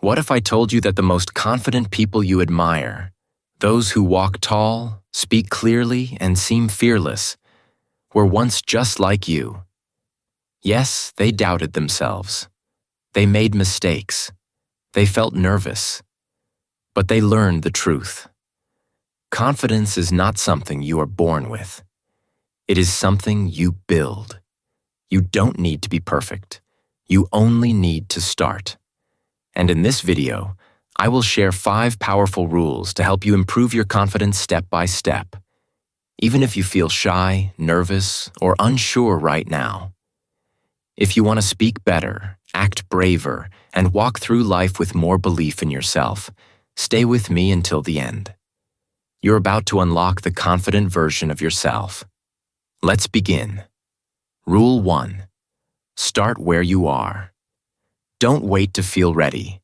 What if I told you that the most confident people you admire, those who walk tall, speak clearly, and seem fearless, were once just like you? Yes, they doubted themselves. They made mistakes. They felt nervous. But they learned the truth. Confidence is not something you are born with. It is something you build. You don't need to be perfect. You only need to start. And in this video, I will share 5 powerful rules to help you improve your confidence step by step, even if you feel shy, nervous, or unsure right now. If you want to speak better, act braver, and walk through life with more belief in yourself, stay with me until the end. You're about to unlock the confident version of yourself. Let's begin. Rule 1. Start where you are. Don't wait to feel ready.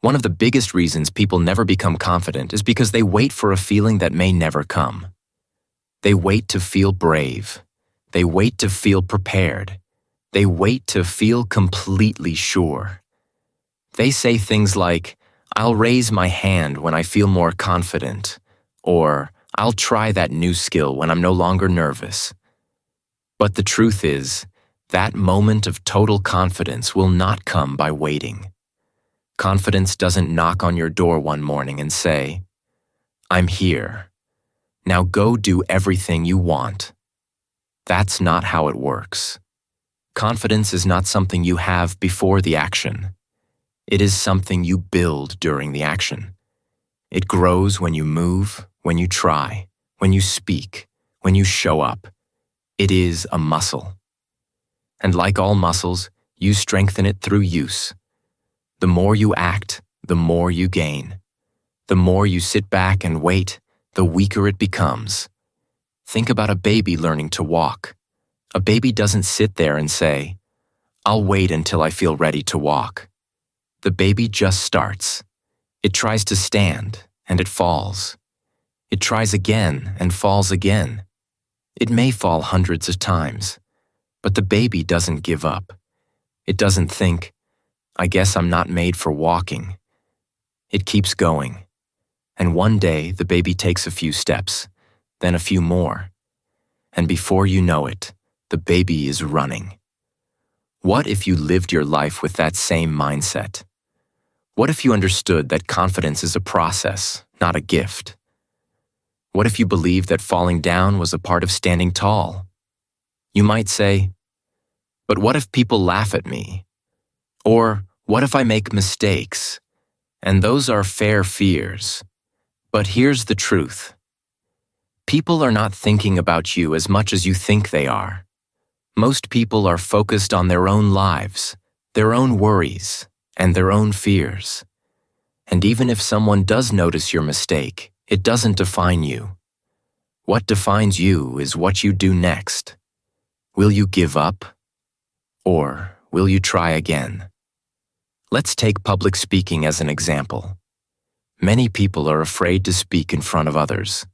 One of the biggest reasons people never become confident is because they wait for a feeling that may never come. They wait to feel brave. They wait to feel prepared. They wait to feel completely sure. They say things like, "I'll raise my hand when I feel more confident," or "I'll try that new skill when I'm no longer nervous." But the truth is, that moment of total confidence will not come by waiting. Confidence doesn't knock on your door one morning and say, "I'm here. Now go do everything you want." That's not how it works. Confidence is not something you have before the action. It is something you build during the action. It grows when you move, when you try, when you speak, when you show up. It is a muscle. And like all muscles, you strengthen it through use. The more you act, the more you gain. The more you sit back and wait, the weaker it becomes. Think about a baby learning to walk. A baby doesn't sit there and say, "I'll wait until I feel ready to walk." The baby just starts. It tries to stand, and it falls. It tries again and falls again. It may fall hundreds of times, but the baby doesn't give up. It doesn't think, "I guess I'm not made for walking." It keeps going. And one day, the baby takes a few steps, then a few more. And before you know it, the baby is running. What if you lived your life with that same mindset? What if you understood that confidence is a process, not a gift? What if you believed that falling down was a part of standing tall? You might say, "But what if people laugh at me?" Or, "What if I make mistakes?" And those are fair fears. But here's the truth. People are not thinking about you as much as you think they are. Most people are focused on their own lives, their own worries, and their own fears. And even if someone does notice your mistake, it doesn't define you. What defines you is what you do next. Will you give up? Or will you try again? Let's take public speaking as an example. Many people are afraid to speak in front of others.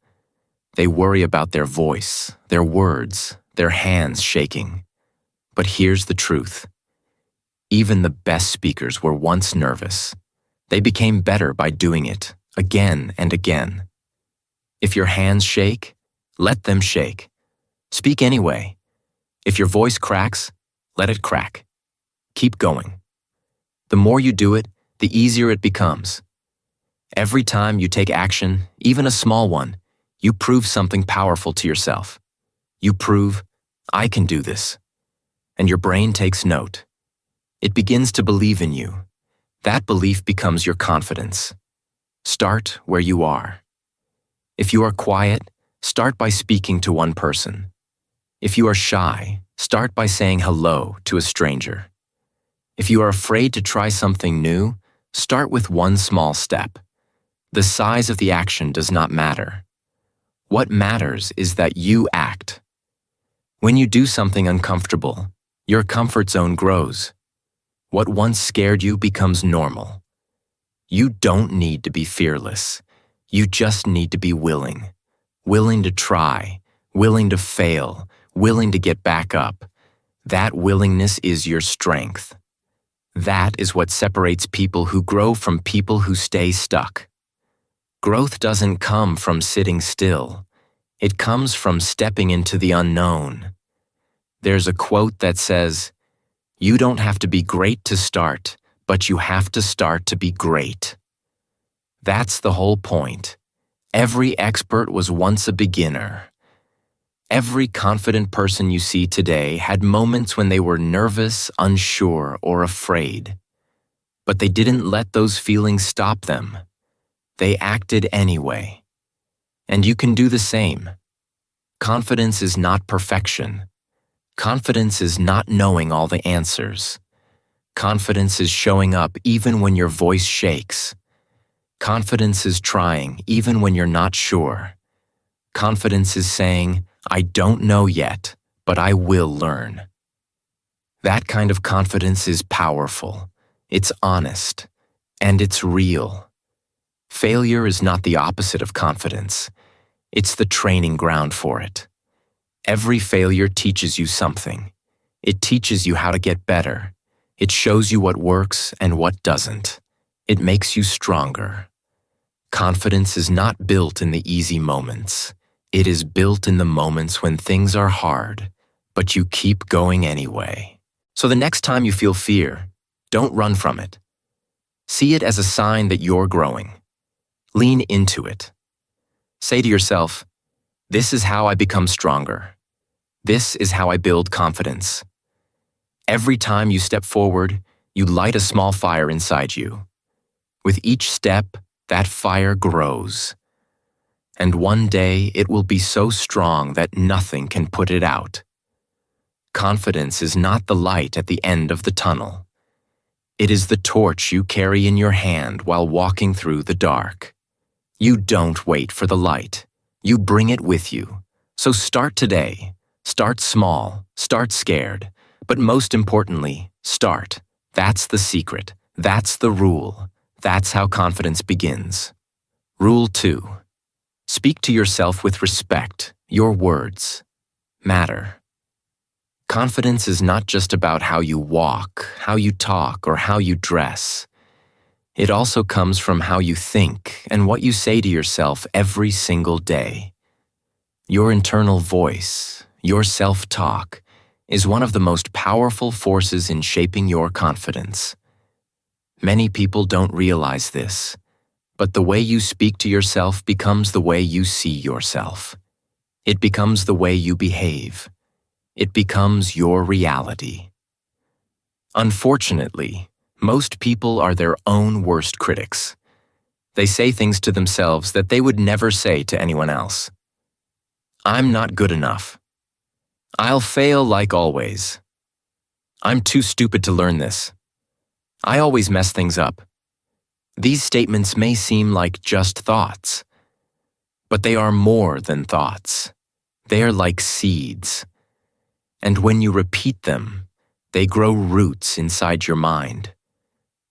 They worry about their voice, their words, their hands shaking. But here's the truth. Even the best speakers were once nervous. They became better by doing it, again and again. If your hands shake, let them shake. Speak anyway. If your voice cracks, let it crack. Keep going. The more you do it, the easier it becomes. Every time you take action, even a small one, you prove something powerful to yourself. You prove, "I can do this." And your brain takes note. It begins to believe in you. That belief becomes your confidence. Start where you are. If you are quiet, start by speaking to one person. If you are shy, start by saying hello to a stranger. If you are afraid to try something new, start with one small step. The size of the action does not matter. What matters is that you act. When you do something uncomfortable, your comfort zone grows. What once scared you becomes normal. You don't need to be fearless. You just need to be willing. Willing to try, willing to fail, willing to get back up. That willingness is your strength. That is what separates people who grow from people who stay stuck. Growth doesn't come from sitting still. It comes from stepping into the unknown. There's a quote that says, "You don't have to be great to start, but you have to start to be great." That's the whole point. Every expert was once a beginner. Every confident person you see today had moments when they were nervous, unsure, or afraid. But they didn't let those feelings stop them. They acted anyway. And you can do the same. Confidence is not perfection. Confidence is not knowing all the answers. Confidence is showing up even when your voice shakes. Confidence is trying even when you're not sure. Confidence is saying, "I don't know yet, but I will learn." That kind of confidence is powerful. It's honest. And it's real. Failure is not the opposite of confidence. It's the training ground for it. Every failure teaches you something. It teaches you how to get better. It shows you what works and what doesn't. It makes you stronger. Confidence is not built in the easy moments. It is built in the moments when things are hard, but you keep going anyway. So the next time you feel fear, don't run from it. See it as a sign that you're growing. Lean into it. Say to yourself, "This is how I become stronger. This is how I build confidence." Every time you step forward, you light a small fire inside you. With each step, that fire grows. And one day, it will be so strong that nothing can put it out. Confidence is not the light at the end of the tunnel. It is the torch you carry in your hand while walking through the dark. You don't wait for the light. You bring it with you. So start today. Start small. Start scared. But most importantly, start. That's the secret. That's the rule. That's how confidence begins. Rule 2. Speak to yourself with respect. Your words matter. Confidence is not just about how you walk, how you talk, or how you dress. It also comes from how you think and what you say to yourself every single day. Your internal voice, your self-talk, is one of the most powerful forces in shaping your confidence. Many people don't realize this, but the way you speak to yourself becomes the way you see yourself. It becomes the way you behave. It becomes your reality. Unfortunately, most people are their own worst critics. They say things to themselves that they would never say to anyone else. "I'm not good enough. I'll fail like always. I'm too stupid to learn this. I always mess things up." These statements may seem like just thoughts, but they are more than thoughts. They are like seeds. And when you repeat them, they grow roots inside your mind.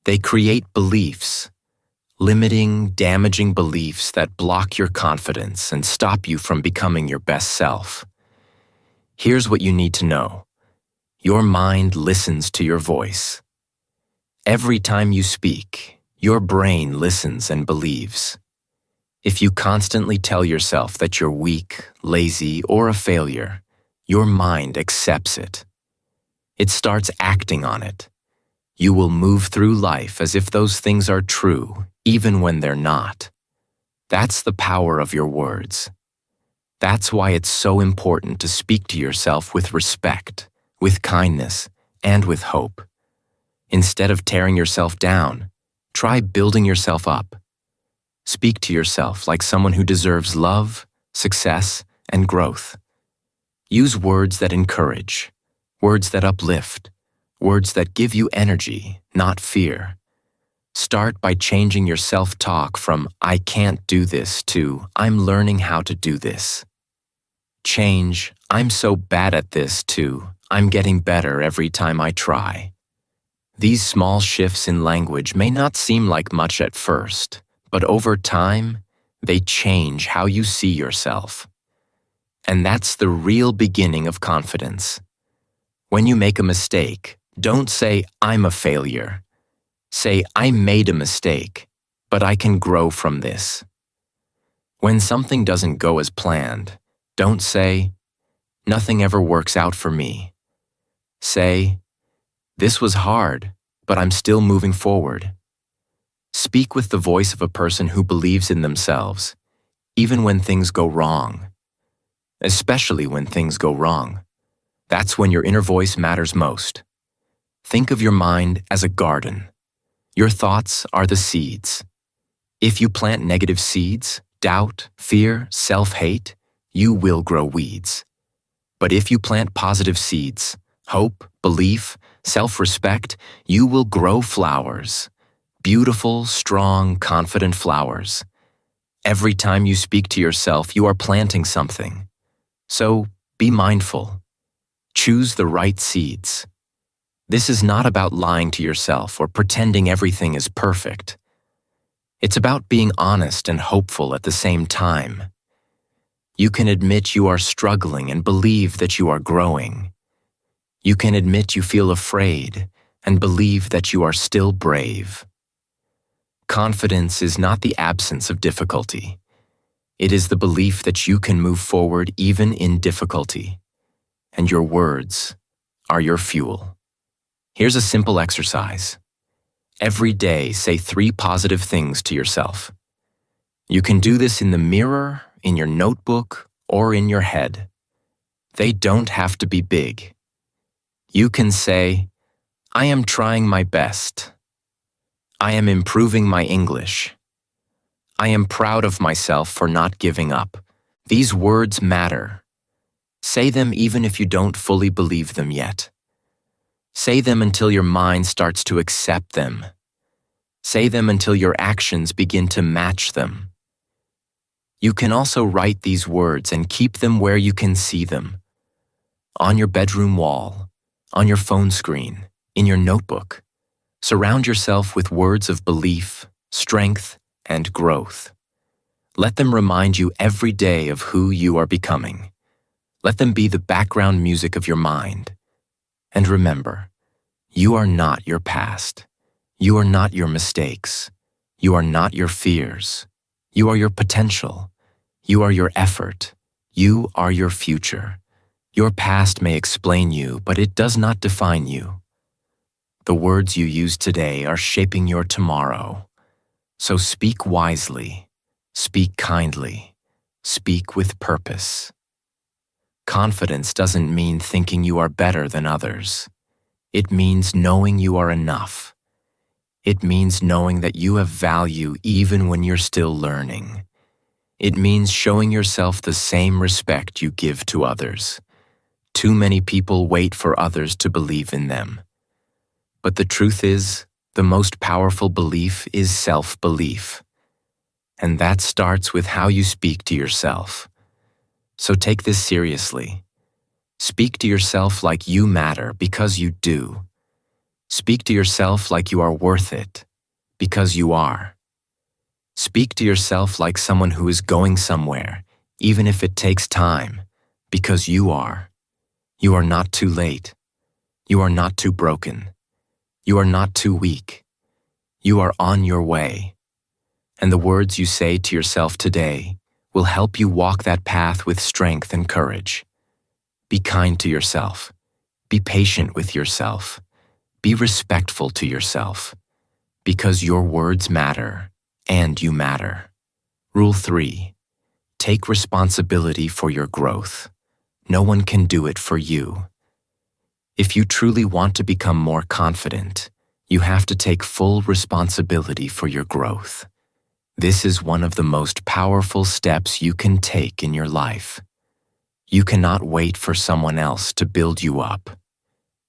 They create beliefs, limiting, damaging beliefs that block your confidence and stop you from becoming your best self. Here's what you need to know. Your mind listens to your voice. Every time you speak, your brain listens and believes. If you constantly tell yourself that you're weak, lazy, or a failure, your mind accepts it. It starts acting on it. You will move through life as if those things are true, even when they're not. That's the power of your words. That's why it's so important to speak to yourself with respect, with kindness, and with hope. Instead of tearing yourself down, try building yourself up. Speak to yourself like someone who deserves love, success, and growth. Use words that encourage, words that uplift, words that give you energy, not fear. Start by changing your self-talk from "I can't do this" to "I'm learning how to do this." Change "I'm so bad at this" to "I'm getting better every time I try." These small shifts in language may not seem like much at first, but over time, they change how you see yourself. And that's the real beginning of confidence. When you make a mistake, don't say "I'm a failure." Say, I made a mistake, but I can grow from this. When something doesn't go as planned, don't say, nothing ever works out for me. Say, this was hard, but I'm still moving forward. Speak with the voice of a person who believes in themselves, even when things go wrong. Especially when things go wrong. That's when your inner voice matters most. Think of your mind as a garden. Your thoughts are the seeds. If you plant negative seeds, doubt, fear, self-hate, you will grow weeds. But if you plant positive seeds, hope, belief, self-respect, you will grow flowers. Beautiful, strong, confident flowers. Every time you speak to yourself, you are planting something. So be mindful. Choose the right seeds. This is not about lying to yourself or pretending everything is perfect. It's about being honest and hopeful at the same time. You can admit you are struggling and believe that you are growing. You can admit you feel afraid and believe that you are still brave. Confidence is not the absence of difficulty. It is the belief that you can move forward even in difficulty. And your words are your fuel. Here's a simple exercise. Every day, say 3 positive things to yourself. You can do this in the mirror, in your notebook, or in your head. They don't have to be big. You can say, I am trying my best. I am improving my English. I am proud of myself for not giving up. These words matter. Say them even if you don't fully believe them yet. Say them until your mind starts to accept them. Say them until your actions begin to match them. You can also write these words and keep them where you can see them. On your bedroom wall, on your phone screen, in your notebook. Surround yourself with words of belief, strength, and growth. Let them remind you every day of who you are becoming. Let them be the background music of your mind. And remember, you are not your past. You are not your mistakes. You are not your fears. You are your potential. You are your effort. You are your future. Your past may explain you, but it does not define you. The words you use today are shaping your tomorrow. So speak wisely, speak kindly, speak with purpose. Confidence doesn't mean thinking you are better than others. It means knowing you are enough. It means knowing that you have value even when you're still learning. It means showing yourself the same respect you give to others. Too many people wait for others to believe in them. But the truth is, the most powerful belief is self-belief. And that starts with how you speak to yourself. So take this seriously. Speak to yourself like you matter because you do. Speak to yourself like you are worth it because you are. Speak to yourself like someone who is going somewhere, even if it takes time, because you are. You are not too late. You are not too broken. You are not too weak. You are on your way. And the words you say to yourself today will help you walk that path with strength and courage. Be kind to yourself. Be patient with yourself. Be respectful to yourself. Because your words matter, and you matter. Rule 3. Take responsibility for your growth. No one can do it for you. If you truly want to become more confident, you have to take full responsibility for your growth. This is one of the most powerful steps you can take in your life. You cannot wait for someone else to build you up.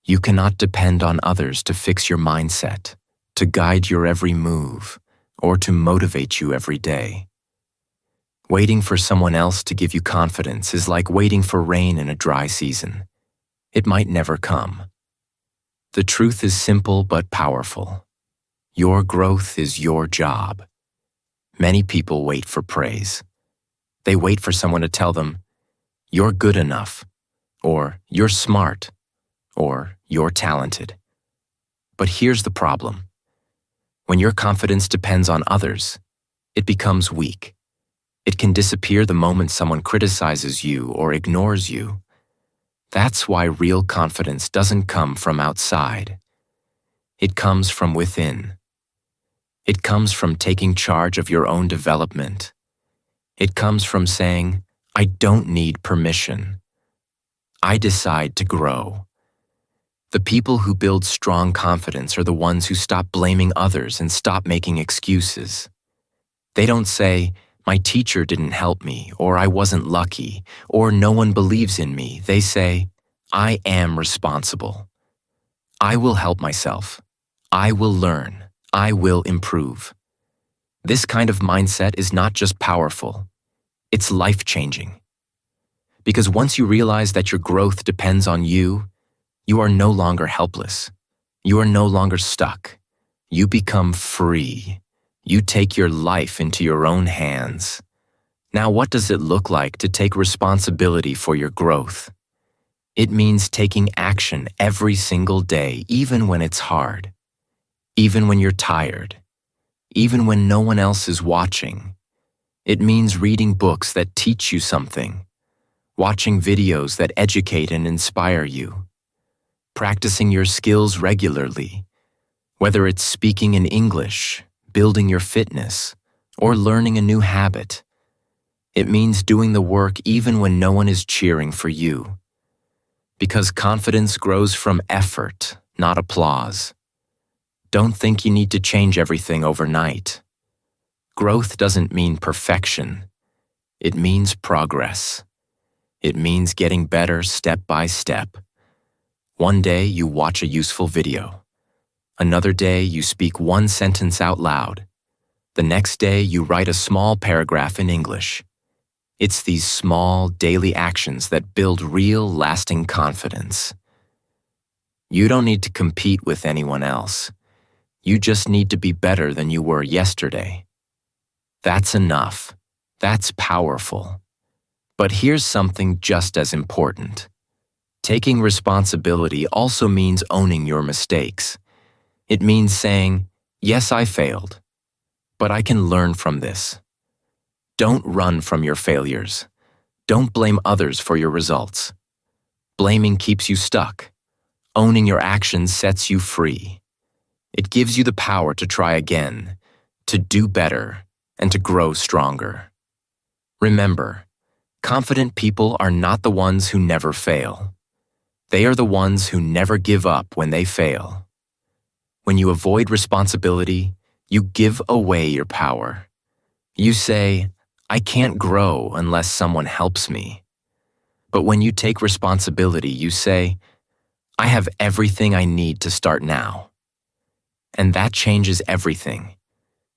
You cannot depend on others to fix your mindset, to guide your every move, or to motivate you every day. Waiting for someone else to give you confidence is like waiting for rain in a dry season. It might never come. The truth is simple but powerful. Your growth is your job. Many people wait for praise. They wait for someone to tell them, you're good enough, or you're smart, or you're talented. But here's the problem. When your confidence depends on others, it becomes weak. It can disappear the moment someone criticizes you or ignores you. That's why real confidence doesn't come from outside. It comes from within. It comes from taking charge of your own development. It comes from saying, I don't need permission. I decide to grow. The people who build strong confidence are the ones who stop blaming others and stop making excuses. They don't say, my teacher didn't help me, or I wasn't lucky, or no one believes in me. They say, I am responsible. I will help myself. I will learn. I will improve. This kind of mindset is not just powerful, it's life-changing. Because once you realize that your growth depends on you, you are no longer helpless. You are no longer stuck. You become free. You take your life into your own hands. Now, what does it look like to take responsibility for your growth? It means taking action every single day, even when it's hard, even when you're tired, even when no one else is watching. It means reading books that teach you something, watching videos that educate and inspire you, practicing your skills regularly, whether it's speaking in English, building your fitness, or learning a new habit. It means doing the work even when no one is cheering for you. Because confidence grows from effort, not applause. Don't think you need to change everything overnight. Growth doesn't mean perfection. It means progress. It means getting better step by step. One day you watch a useful video. Another day you speak one sentence out loud. The next day you write a small paragraph in English. It's these small, daily actions that build real, lasting confidence. You don't need to compete with anyone else. You just need to be better than you were yesterday. That's enough. That's powerful. But here's something just as important. Taking responsibility also means owning your mistakes. It means saying, yes, I failed, but I can learn from this. Don't run from your failures. Don't blame others for your results. Blaming keeps you stuck. Owning your actions sets you free. It gives you the power to try again, to do better, and to grow stronger. Remember, confident people are not the ones who never fail. They are the ones who never give up when they fail. When you avoid responsibility, you give away your power. You say, I can't grow unless someone helps me. But when you take responsibility, you say, I have everything I need to start now. And that changes everything.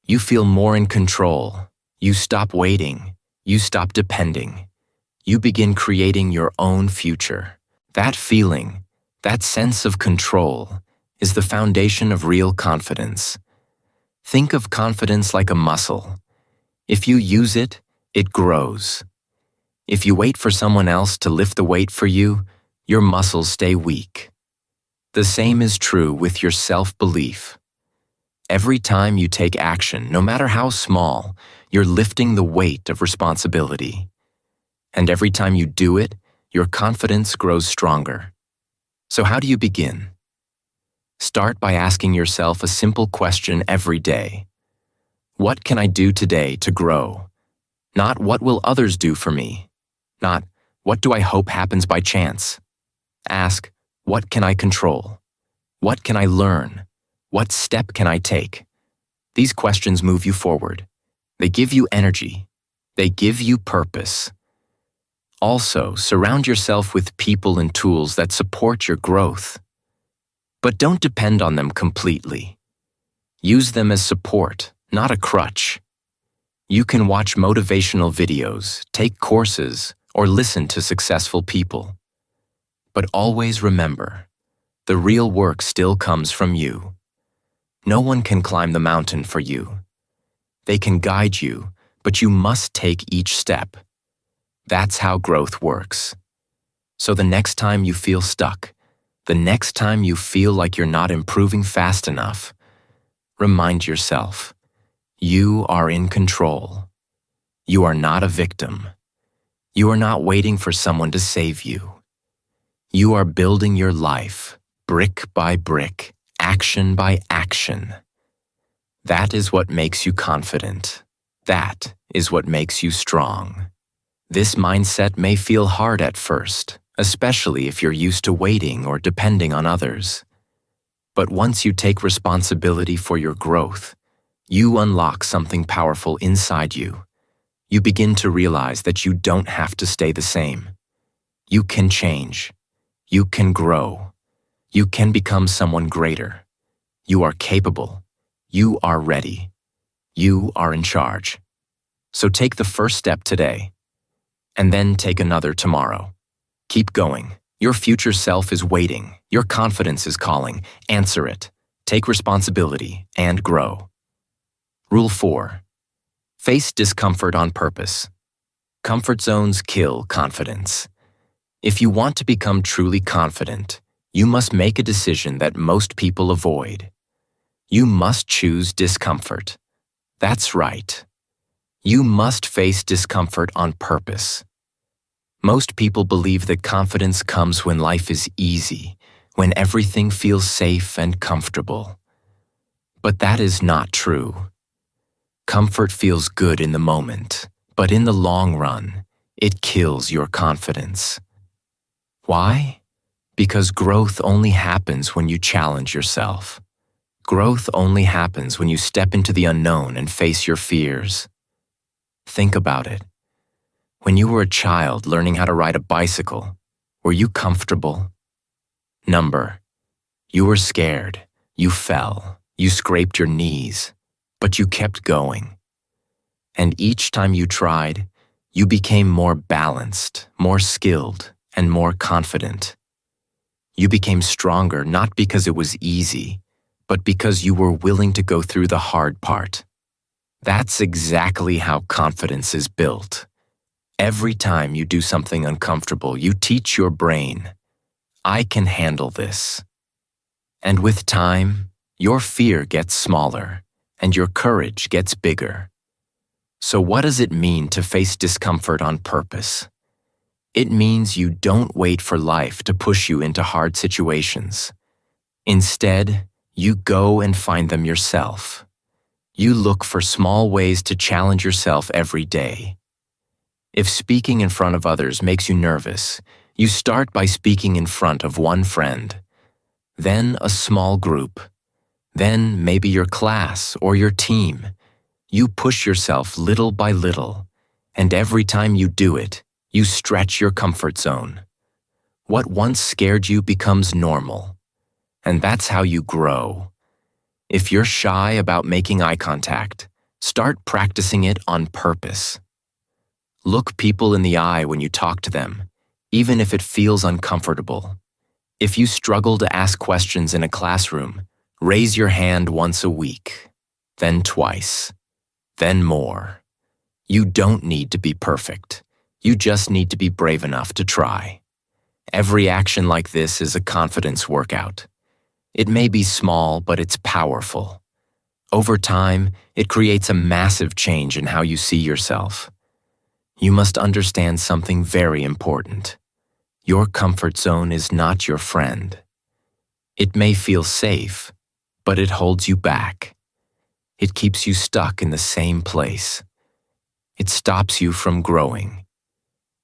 You feel more in control. You stop waiting. You stop depending. You begin creating your own future. That feeling, that sense of control, is the foundation of real confidence. Think of confidence like a muscle. If you use it, it grows. If you wait for someone else to lift the weight for you, your muscles stay weak. The same is true with your self-belief. Every time you take action, no matter how small, you're lifting the weight of responsibility. And every time you do it, your confidence grows stronger. So how do you begin? Start by asking yourself a simple question every day. What can I do today to grow? Not what will others do for me? Not what do I hope happens by chance? Ask, what can I control? What can I learn? What step can I take? These questions move you forward. They give you energy. They give you purpose. Also, surround yourself with people and tools that support your growth. But don't depend on them completely. Use them as support, not a crutch. You can watch motivational videos, take courses, or listen to successful people. But always remember, the real work still comes from you. No one can climb the mountain for you. They can guide you, but you must take each step. That's how growth works. So the next time you feel stuck, the next time you feel like you're not improving fast enough, remind yourself, you are in control. You are not a victim. You are not waiting for someone to save you. You are building your life, brick by brick, action by action. That is what makes you confident. That is what makes you strong. This mindset may feel hard at first, especially if you're used to waiting or depending on others. But once you take responsibility for your growth, you unlock something powerful inside you. You begin to realize that you don't have to stay the same. You can change. You can grow. You can become someone greater. You are capable. You are ready. You are in charge. So take the first step today, and then take another tomorrow. Keep going. Your future self is waiting. Your confidence is calling. Answer it. Take responsibility and grow. Rule 4. Face discomfort on purpose. Comfort zones kill confidence. If you want to become truly confident, you must make a decision that most people avoid. You must choose discomfort. That's right. You must face discomfort on purpose. Most people believe that confidence comes when life is easy, when everything feels safe and comfortable. But that is not true. Comfort feels good in the moment, but in the long run, it kills your confidence. Why? Because growth only happens when you challenge yourself. Growth only happens when you step into the unknown and face your fears. Think about it. When you were a child learning how to ride a bicycle, were you comfortable? Number. You were scared. You fell. You scraped your knees. But you kept going. And each time you tried, you became more balanced, more skilled, and more confident. You became stronger not because it was easy, but because you were willing to go through the hard part. That's exactly how confidence is built. Every time you do something uncomfortable, you teach your brain, I can handle this. And with time, your fear gets smaller, and your courage gets bigger. So what does it mean to face discomfort on purpose? It means you don't wait for life to push you into hard situations. Instead, you go and find them yourself. You look for small ways to challenge yourself every day. If speaking in front of others makes you nervous, you start by speaking in front of one friend, then a small group, then maybe your class or your team. You push yourself little by little, and every time you do it, you stretch your comfort zone. What once scared you becomes normal, and that's how you grow. If you're shy about making eye contact, start practicing it on purpose. Look people in the eye when you talk to them, even if it feels uncomfortable. If you struggle to ask questions in a classroom, raise your hand once a week, then twice, then more. You don't need to be perfect. You just need to be brave enough to try. Every action like this is a confidence workout. It may be small, but it's powerful. Over time, it creates a massive change in how you see yourself. You must understand something very important. Your comfort zone is not your friend. It may feel safe, but it holds you back. It keeps you stuck in the same place. It stops you from growing.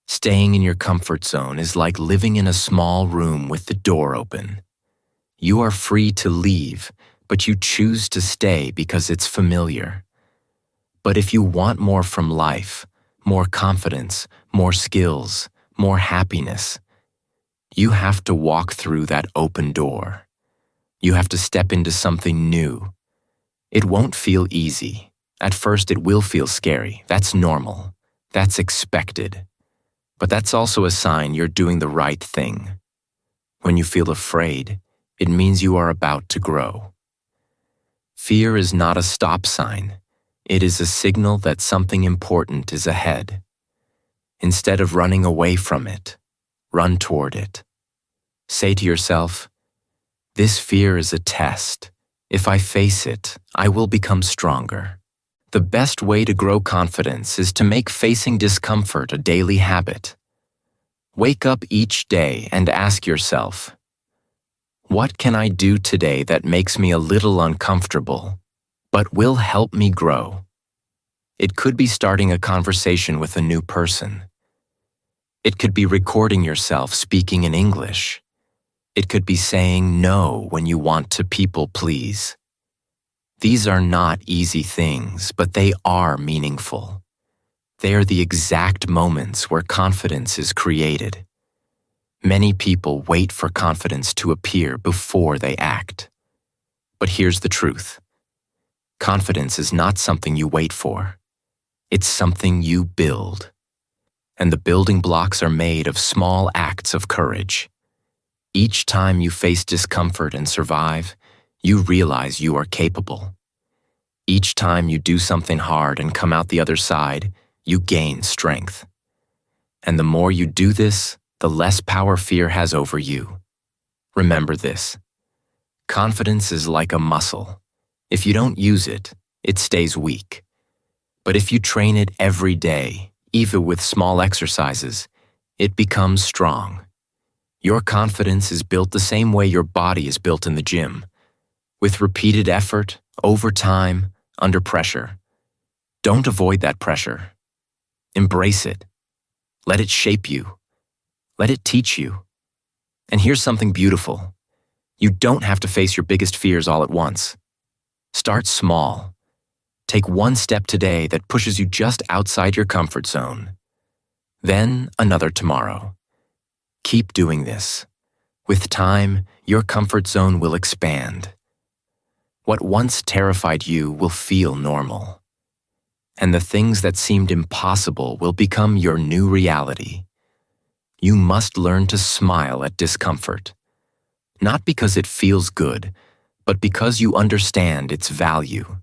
Staying in your comfort zone is like living in a small room with the door open. You are free to leave, but you choose to stay because it's familiar. But if you want more from life, more confidence, more skills, more happiness, you have to walk through that open door. You have to step into something new. It won't feel easy. At first, it will feel scary. That's normal. That's expected. But that's also a sign you're doing the right thing. When you feel afraid, it means you are about to grow. Fear is not a stop sign. It is a signal that something important is ahead. Instead of running away from it, run toward it. Say to yourself, this fear is a test. If I face it, I will become stronger. The best way to grow confidence is to make facing discomfort a daily habit. Wake up each day and ask yourself, what can I do today that makes me a little uncomfortable, but will help me grow? It could be starting a conversation with a new person. It could be recording yourself speaking in English. It could be saying no when you want to people please. These are not easy things, but they are meaningful. They are the exact moments where confidence is created. Many people wait for confidence to appear before they act. But here's the truth. Confidence is not something you wait for. It's something you build. And the building blocks are made of small acts of courage. Each time you face discomfort and survive, you realize you are capable. Each time you do something hard and come out the other side, you gain strength. And the more you do this, the less power fear has over you. Remember this. Confidence is like a muscle. If you don't use it, it stays weak. But if you train it every day, even with small exercises, it becomes strong. Your confidence is built the same way your body is built in the gym, with repeated effort, over time, under pressure. Don't avoid that pressure. Embrace it. Let it shape you. Let it teach you. And here's something beautiful. You don't have to face your biggest fears all at once. Start small. Take one step today that pushes you just outside your comfort zone. Then another tomorrow. Keep doing this. With time, your comfort zone will expand. What once terrified you will feel normal. And the things that seemed impossible will become your new reality. You must learn to smile at discomfort. Not because it feels good, but because you understand its value.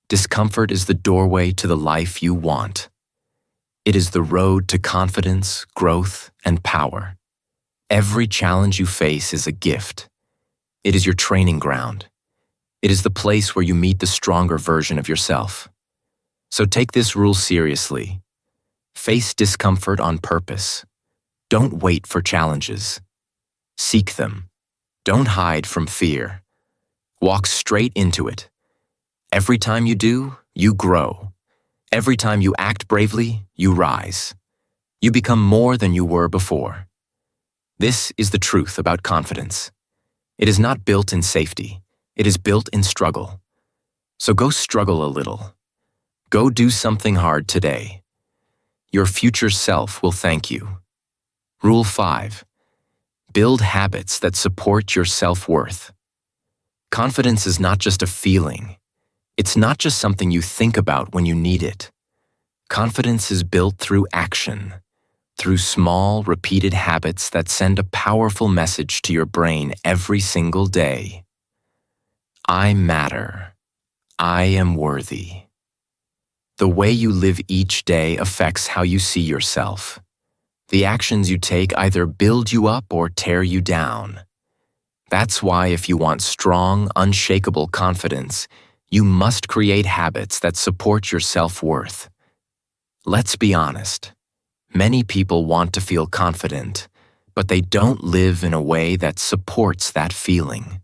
Discomfort is the doorway to the life you want. It is the road to confidence, growth, and power. Every challenge you face is a gift. It is your training ground. It is the place where you meet the stronger version of yourself. So take this rule seriously. Face discomfort on purpose. Don't wait for challenges. Seek them. Don't hide from fear. Walk straight into it. Every time you do, you grow. Every time you act bravely, you rise. You become more than you were before. This is the truth about confidence. It is not built in safety. It is built in struggle. So go struggle a little. Go do something hard today. Your future self will thank you. Rule 5. Build habits that support your self-worth. Confidence is not just a feeling. It's not just something you think about when you need it. Confidence is built through action, through small, repeated habits that send a powerful message to your brain every single day. I matter. I am worthy. The way you live each day affects how you see yourself. The actions you take either build you up or tear you down. That's why if you want strong, unshakable confidence, you must create habits that support your self-worth. Let's be honest. Many people want to feel confident, but they don't live in a way that supports that feeling.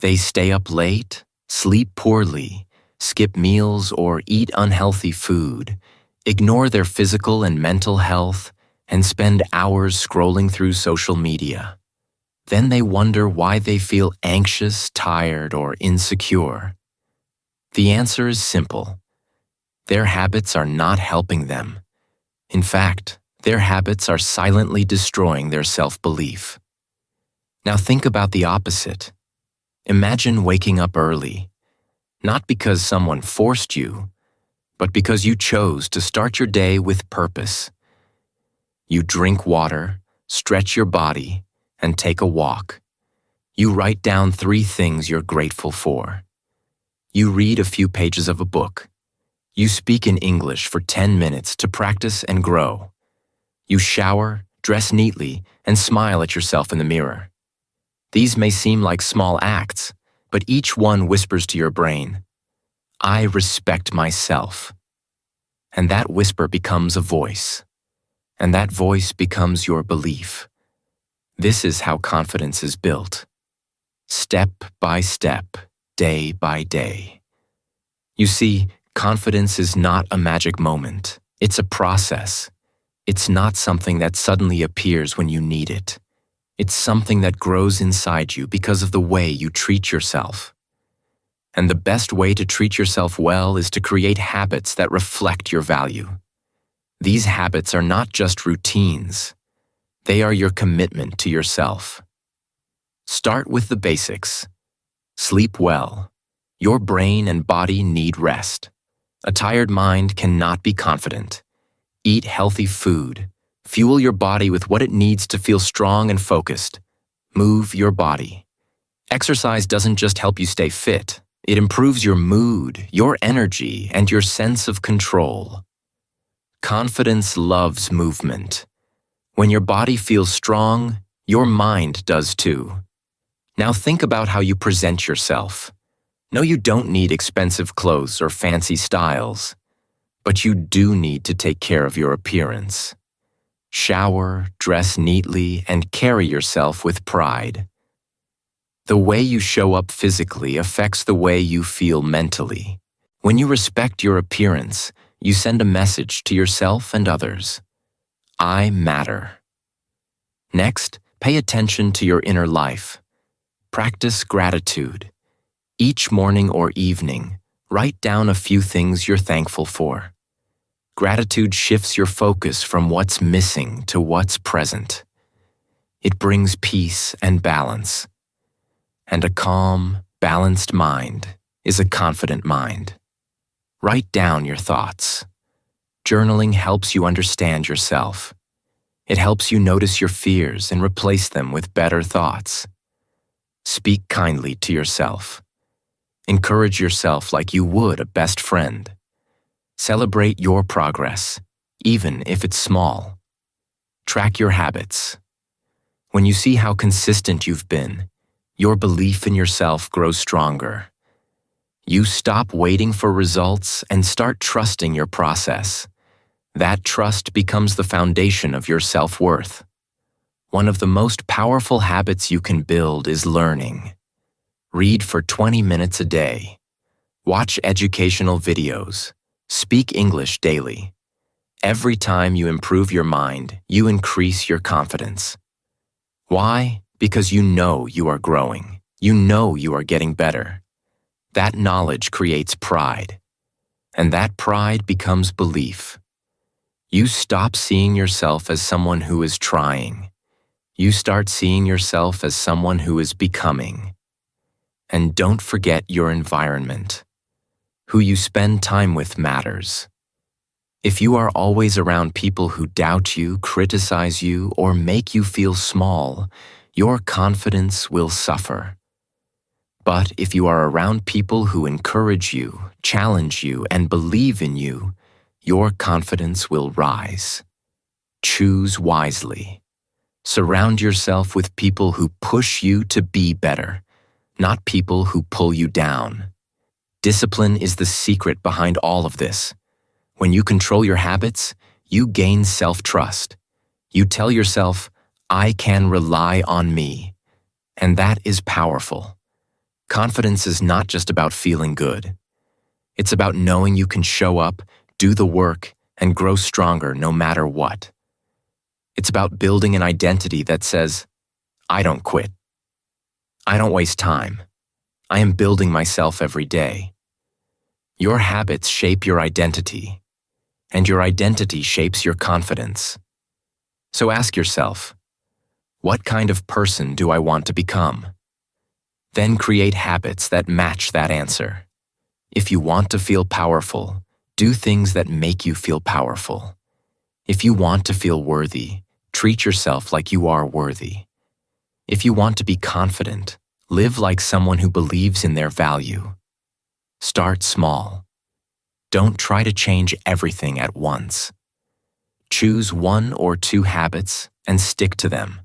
They stay up late, sleep poorly, skip meals, or eat unhealthy food, ignore their physical and mental health, and spend hours scrolling through social media. Then they wonder why they feel anxious, tired, or insecure. The answer is simple. Their habits are not helping them. In fact, their habits are silently destroying their self-belief. Now think about the opposite. Imagine waking up early, not because someone forced you, but because you chose to start your day with purpose. You drink water, stretch your body, and take a walk. You write down 3 things you're grateful for. You read a few pages of a book. You speak in English for 10 minutes to practice and grow. You shower, dress neatly, and smile at yourself in the mirror. These may seem like small acts, but each one whispers to your brain, I respect myself. And that whisper becomes a voice, and that voice becomes your belief. This is how confidence is built, step by step, day by day. You see, confidence is not a magic moment. It's a process. It's not something that suddenly appears when you need it. It's something that grows inside you because of the way you treat yourself. And the best way to treat yourself well is to create habits that reflect your value. These habits are not just routines. They are your commitment to yourself. Start with the basics. Sleep well. Your brain and body need rest. A tired mind cannot be confident. Eat healthy food. Fuel your body with what it needs to feel strong and focused. Move your body. Exercise doesn't just help you stay fit. It improves your mood, your energy, and your sense of control. Confidence loves movement. When your body feels strong, your mind does too. Now think about how you present yourself. No, you don't need expensive clothes or fancy styles, but you do need to take care of your appearance. Shower, dress neatly, and carry yourself with pride. The way you show up physically affects the way you feel mentally. When you respect your appearance, you send a message to yourself and others. I matter. Next, pay attention to your inner life. Practice gratitude. Each morning or evening, write down a few things you're thankful for. Gratitude shifts your focus from what's missing to what's present. It brings peace and balance. And a calm, balanced mind is a confident mind. Write down your thoughts. Journaling helps you understand yourself. It helps you notice your fears and replace them with better thoughts. Speak kindly to yourself. Encourage yourself like you would a best friend. Celebrate your progress, even if it's small. Track your habits. When you see how consistent you've been, your belief in yourself grows stronger. You stop waiting for results and start trusting your process. That trust becomes the foundation of your self-worth. One of the most powerful habits you can build is learning. Read for 20 minutes a day. Watch educational videos. Speak English daily. Every time you improve your mind, you increase your confidence. Why? Because you know you are growing. You know you are getting better. That knowledge creates pride. And that pride becomes belief. You stop seeing yourself as someone who is trying. You start seeing yourself as someone who is becoming. And don't forget your environment. Who you spend time with matters. If you are always around people who doubt you, criticize you, or make you feel small, your confidence will suffer. But if you are around people who encourage you, challenge you, and believe in you, your confidence will rise. Choose wisely. Surround yourself with people who push you to be better, not people who pull you down. Discipline is the secret behind all of this. When you control your habits, you gain self-trust. You tell yourself, I can rely on me. And that is powerful. Confidence is not just about feeling good. It's about knowing you can show up, do the work, and grow stronger no matter what. It's about building an identity that says, I don't quit. I don't waste time. I am building myself every day. Your habits shape your identity, and your identity shapes your confidence. So ask yourself, what kind of person do I want to become? Then create habits that match that answer. If you want to feel powerful, do things that make you feel powerful. If you want to feel worthy, treat yourself like you are worthy. If you want to be confident, live like someone who believes in their value. Start small. Don't try to change everything at once. Choose 1 or 2 habits and stick to them.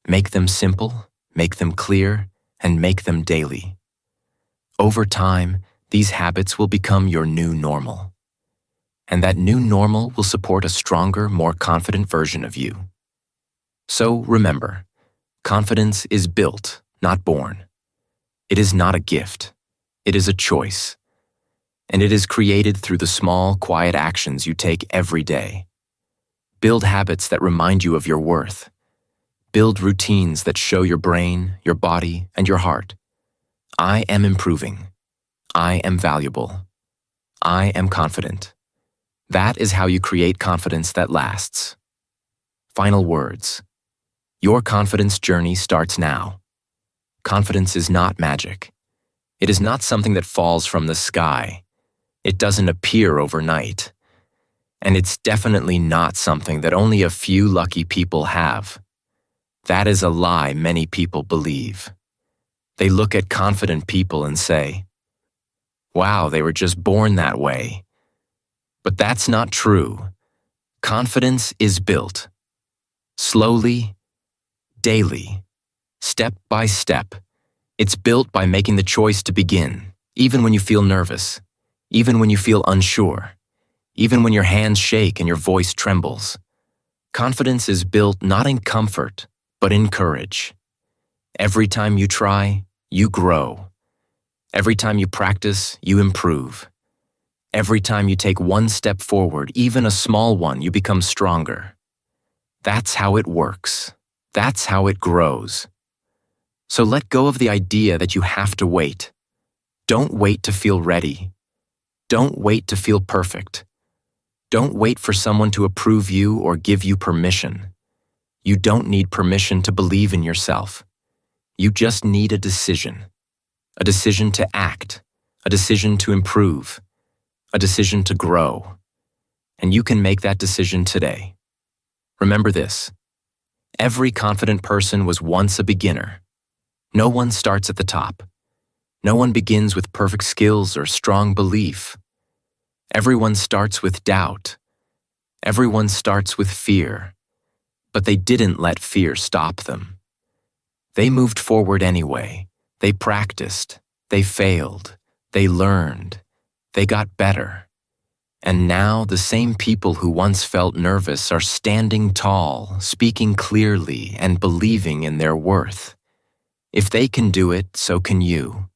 Make them simple, make them clear, and make them daily. Over time, these habits will become your new normal. And that new normal will support a stronger, more confident version of you. So remember, confidence is built, not born. It is not a gift. It is a choice. And it is created through the small, quiet actions you take every day. Build habits that remind you of your worth. Build routines that show your brain, your body, and your heart. I am improving. I am valuable. I am confident. That is how you create confidence that lasts. Final words. Your confidence journey starts now. Confidence is not magic. It is not something that falls from the sky. It doesn't appear overnight. And it's definitely not something that only a few lucky people have. That is a lie many people believe. They look at confident people and say, "Wow, they were just born that way." But that's not true. Confidence is built. Slowly, daily, step by step. It's built by making the choice to begin, even when you feel nervous, even when you feel unsure, even when your hands shake and your voice trembles. Confidence is built not in comfort, but in courage. Every time you try, you grow. Every time you practice, you improve. Every time you take one step forward, even a small one, you become stronger. That's how it works. That's how it grows. So let go of the idea that you have to wait. Don't wait to feel ready. Don't wait to feel perfect. Don't wait for someone to approve you or give you permission. You don't need permission to believe in yourself. You just need a decision. A decision to act. A decision to improve. A decision to grow. And you can make that decision today. Remember this. Every confident person was once a beginner. No one starts at the top. No one begins with perfect skills or strong belief. Everyone starts with doubt. Everyone starts with fear. But they didn't let fear stop them. They moved forward anyway. They practiced. They failed. They learned. They got better. And now the same people who once felt nervous are standing tall, speaking clearly, and believing in their worth. If they can do it, so can you.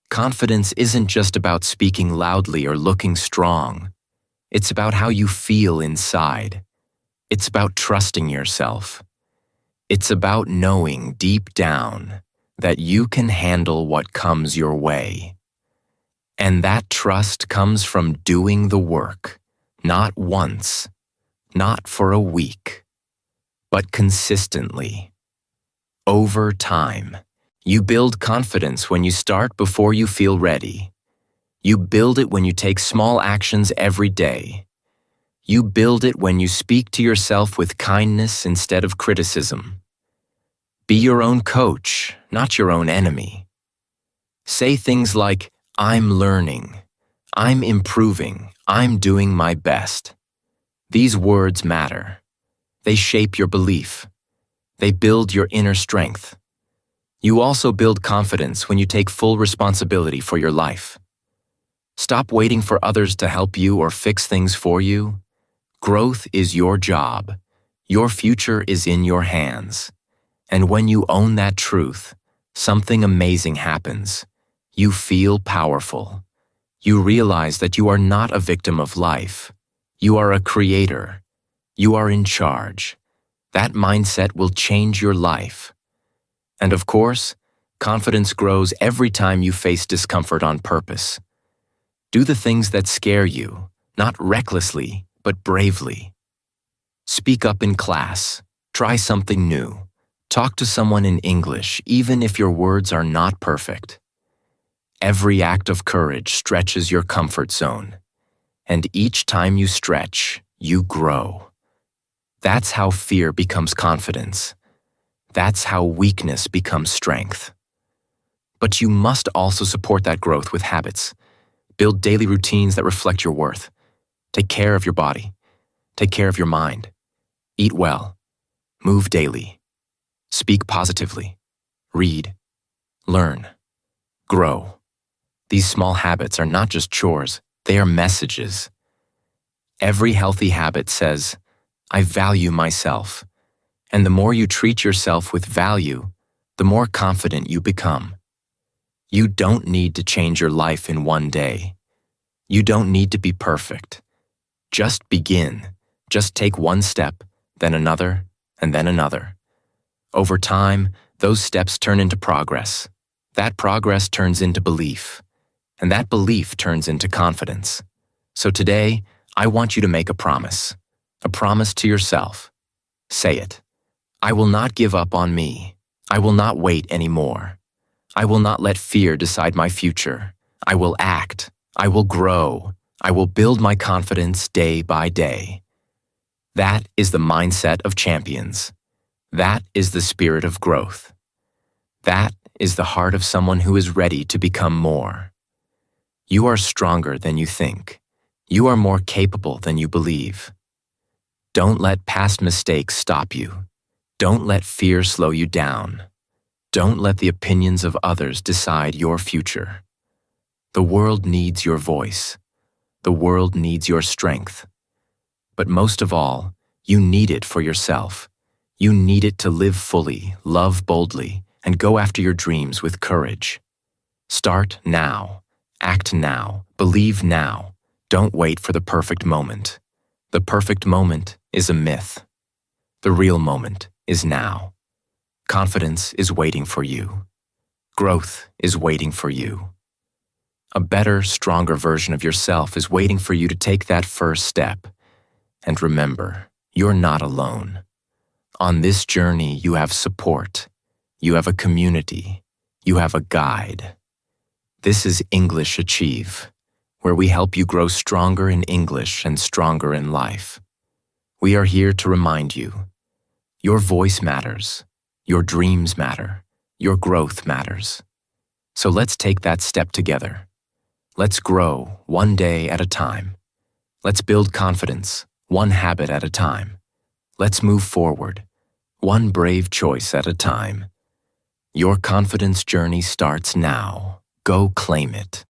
Confidence isn't just about speaking loudly or looking strong. It's about how you feel inside. It's about trusting yourself. It's about knowing deep down that you can handle what comes your way. And that trust comes from doing the work, not once, not for a week, but consistently. Over time, you build confidence when you start before you feel ready. You build it when you take small actions every day. You build it when you speak to yourself with kindness instead of criticism. Be your own coach, not your own enemy. Say things like, "I'm learning," "I'm improving," "I'm doing my best." These words matter. They shape your belief. They build your inner strength. You also build confidence when you take full responsibility for your life. Stop waiting for others to help you or fix things for you. Growth is your job. Your future is in your hands. And when you own that truth, something amazing happens. You feel powerful. You realize that you are not a victim of life. You are a creator. You are in charge. That mindset will change your life. And of course, confidence grows every time you face discomfort on purpose. Do the things that scare you, not recklessly, but bravely. Speak up in class. Try something new. Talk to someone in English, even if your words are not perfect. Every act of courage stretches your comfort zone. And each time you stretch, you grow. That's how fear becomes confidence. That's how weakness becomes strength. But you must also support that growth with habits. Build daily routines that reflect your worth. Take care of your body. Take care of your mind. Eat well. Move daily. Speak positively. Read. Learn. Grow. These small habits are not just chores, they are messages. Every healthy habit says, I value myself. And the more you treat yourself with value, the more confident you become. You don't need to change your life in one day. You don't need to be perfect. Just begin. Just take one step, then another, and then another. Over time, those steps turn into progress. That progress turns into belief. And that belief turns into confidence. So today, I want you to make a promise to yourself. Say it. I will not give up on me. I will not wait anymore. I will not let fear decide my future. I will act. I will grow. I will build my confidence day by day. That is the mindset of champions. That is the spirit of growth. That is the heart of someone who is ready to become more. You are stronger than you think. You are more capable than you believe. Don't let past mistakes stop you. Don't let fear slow you down. Don't let the opinions of others decide your future. The world needs your voice. The world needs your strength. But most of all, you need it for yourself. You need it to live fully, love boldly, and go after your dreams with courage. Start now. Act now. Believe now. Don't wait for the perfect moment. The perfect moment is a myth. The real moment is now. Confidence is waiting for you. Growth is waiting for you. A better, stronger version of yourself is waiting for you to take that first step. And remember, you're not alone. On this journey, you have support. You have a community. You have a guide. This is English Achieve, where we help you grow stronger in English and stronger in life. We are here to remind you, your voice matters, your dreams matter, your growth matters. So let's take that step together. Let's grow one day at a time. Let's build confidence, one habit at a time. Let's move forward, one brave choice at a time. Your confidence journey starts now. Go claim it.